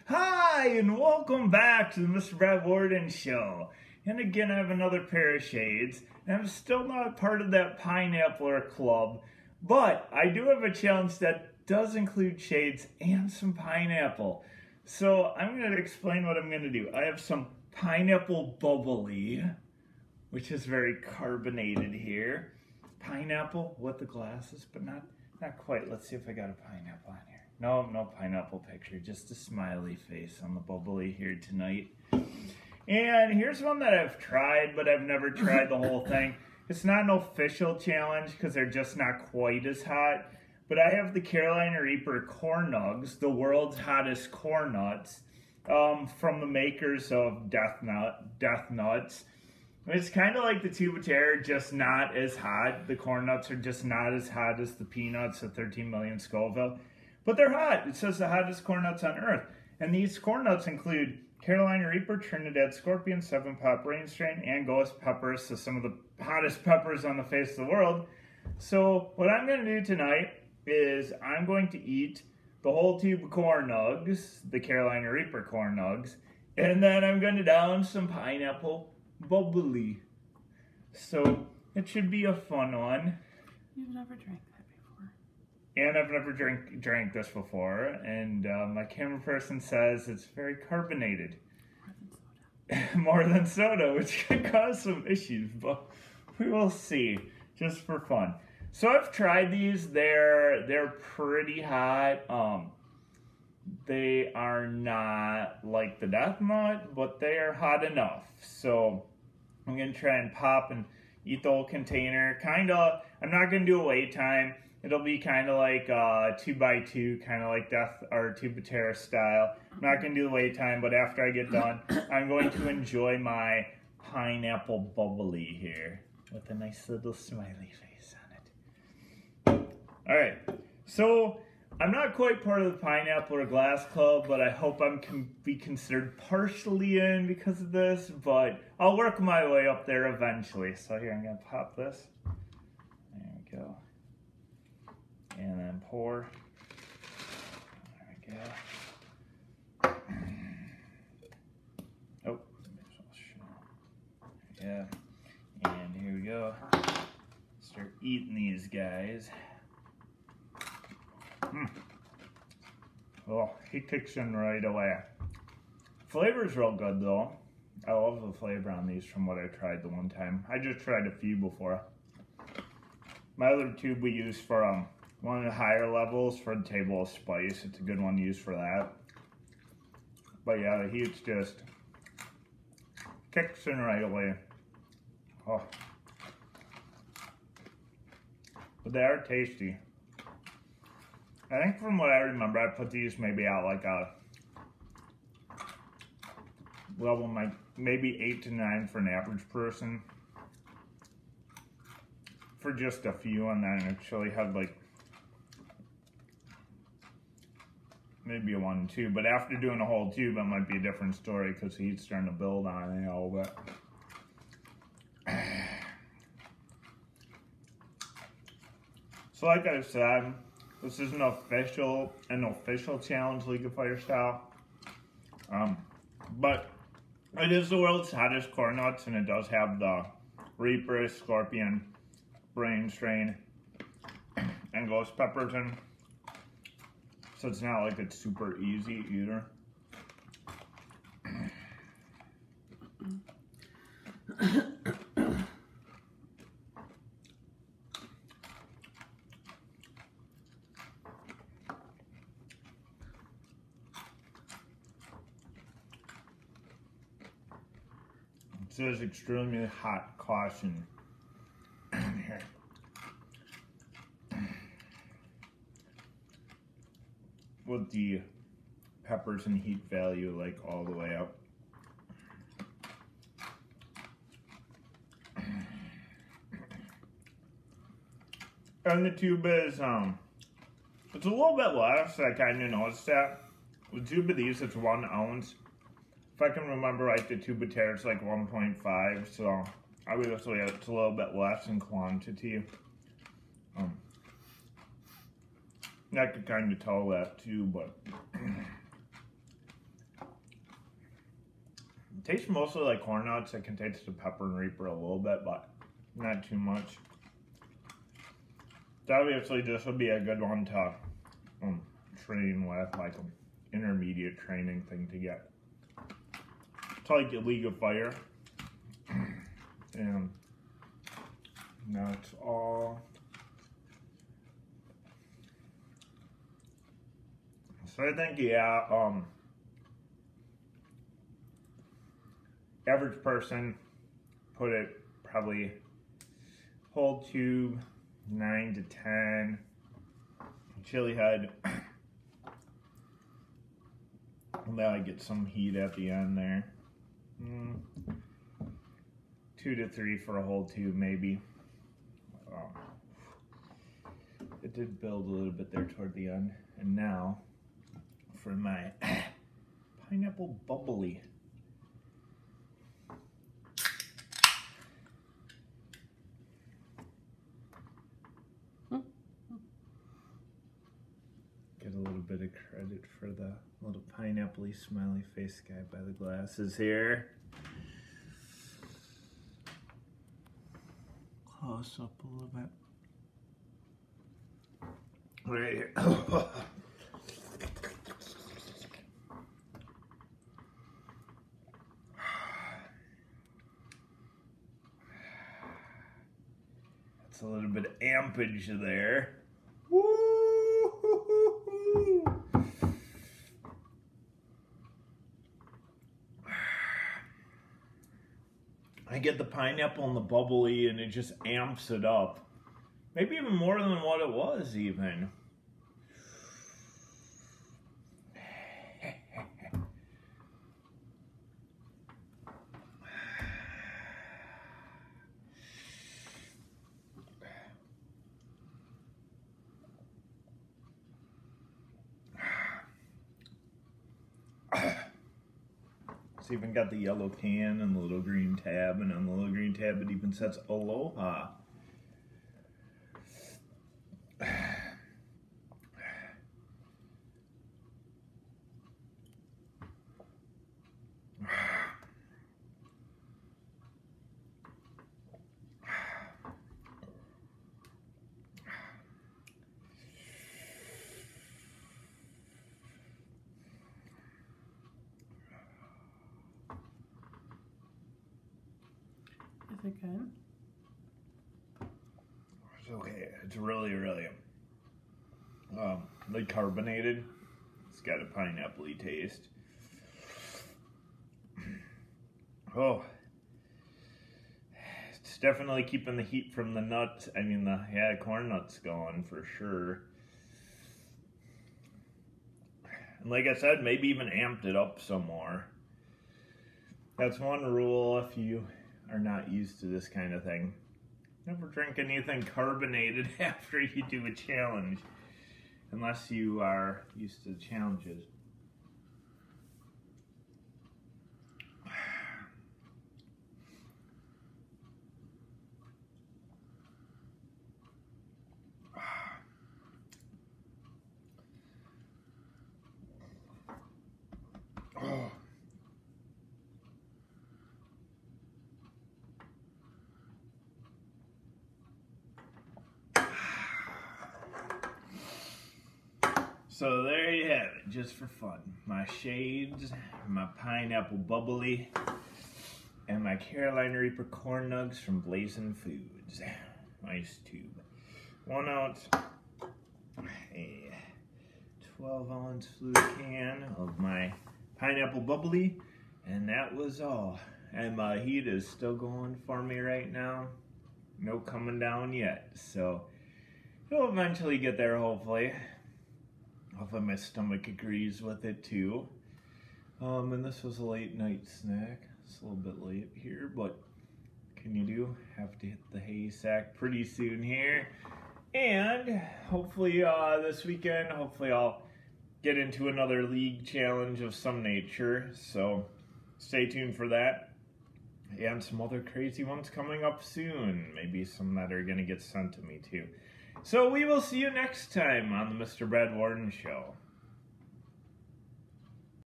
Hi, and welcome back to the Mr. Brad Worden Show. And again, I have another pair of shades, and I'm still not part of that Pineapple Club, but I do have a challenge that does include shades and some pineapple. So I'm going to explain what I'm going to do. I have some Pineapple Bubly, which is very carbonated here. Pineapple with the glasses, but not quite. Let's see if I got a pineapple on here. No pineapple picture, just a smiley face on the bubbly here tonight. And here's one that I've tried, but I've never tried the whole thing. It's not an official challenge because they're just not quite as hot. But I have the Carolina Reaper Corn Nugz, the world's hottest corn nuts, from the makers of Death Nuts. It's kind of like the Tuba Terror, just not as hot. The corn nuts are just not as hot as the peanuts at 13 million Scoville. But they're hot. It says the hottest corn nuts on earth. And these corn nuts include Carolina Reaper, Trinidad Scorpion, 7-Pop Rain Strain, and Ghost Peppers, so some of the hottest peppers on the face of the world. So what I'm going to do tonight is I'm going to eat the whole tube of Corn Nugz, the Carolina Reaper Corn Nugz, and then I'm going to down some Pineapple Bubly. So it should be a fun one. You've never drank that before. And I've never drank this before, and my camera person says it's very carbonated. More than soda, which could cause some issues, but we will see, just for fun. So I've tried these. They're pretty hot. They are not like the Death Nut, but they are hot enough. So I'm gonna try and pop and eat the whole container. I'm not gonna do a wait time. It'll be kind of like 2x2, kind of like Death or Tuba Terror style. I'm not going to do the wait time, but after I get done, I'm going to enjoy my Pineapple Bubly here with a nice little smiley face on it. All right, so I'm not quite part of the Pineapple or Glass Club, but I hope I can be considered partially in because of this, but I'll work my way up there eventually. So here, I'm going to pop this. There we go. And then pour. There we go. Oh, yeah. And here we go. Start eating these guys. Oh, he kicks in right away. Flavor's real good though. I love the flavor on these from what I tried the one time. I just tried a few before. My other tube we used for one of the higher levels for the table of spice. It's a good one to use for that. But yeah, the heat's just kicks in right away. Oh. But they are tasty. I think from what I remember, I put these maybe out like a level maybe 8 to 9 for an average person. For just a few, and then actually had like maybe a 1 and 2, but after doing a whole tube, it might be a different story because the heat's starting to build on it a little bit. So like I said, this is an official challenge, League of Fire style, but it is the world's hottest corn nuts, and it does have the Reaper, Scorpion, Rain Strain, and Ghost Peppers in. So it's not like it's super easy either. It says extremely hot caution here. With the peppers and heat value like all the way up. And the tube is it's a little bit less. I kind of noticed that. The tube of these, it's 1 ounce. If I can remember right, the Tuba Terror is like 1.5, so obviously it's a little bit less in quantity. I could kind of tell that too, but tastes mostly like corn nuts. I can taste the pepper and Reaper a little bit, but not too much. So obviously this would be a good one to train with, like an intermediate training thing to get. It's like a League of Fire. And that's all. So I think, yeah, average person put it probably whole tube 9 to 10. Chili head. And then I get some heat at the end there. 2 to 3 for a whole tube, maybe. It did build a little bit there toward the end. And now for my Pineapple Bubly. Get a little bit of credit for the little pineapple-y smiley face guy by the glasses here. Close up a little bit. Right here. That's a little bit of ampage there. Woo! I get the pineapple and the bubbly and it just amps it up. Maybe even more than what it was even. It's even got the yellow can and the little green tab, and on the little green tab it even says Aloha. Is it good? It's okay. It's really, really like carbonated. It's got a pineapple-y taste. Oh, it's definitely keeping the heat from the nuts. I mean, the corn nuts going for sure. And like I said, maybe even amped it up some more. That's one rule if you are not used to this kind of thing. Never drink anything carbonated after you do a challenge, unless you are used to the challenges. Oh. So there you have it, just for fun. My shades, my Pineapple Bubly, and my Carolina Reaper Corn Nugz from Blazing Foods. Nice tube. 1 ounce, a 12-ounce fluid can of my Pineapple Bubly, and that was all. And my heat is still going for me right now. No coming down yet, so it'll eventually get there, hopefully. Hopefully my stomach agrees with it too. And this was a late night snack. It's a little bit late here, but what can you do? Have to hit the hay sack pretty soon here. And hopefully this weekend, hopefully I'll get into another league challenge of some nature. So stay tuned for that. And some other crazy ones coming up soon. Maybe some that are gonna get sent to me too. So we will see you next time on the Mr. Brad Worden Show.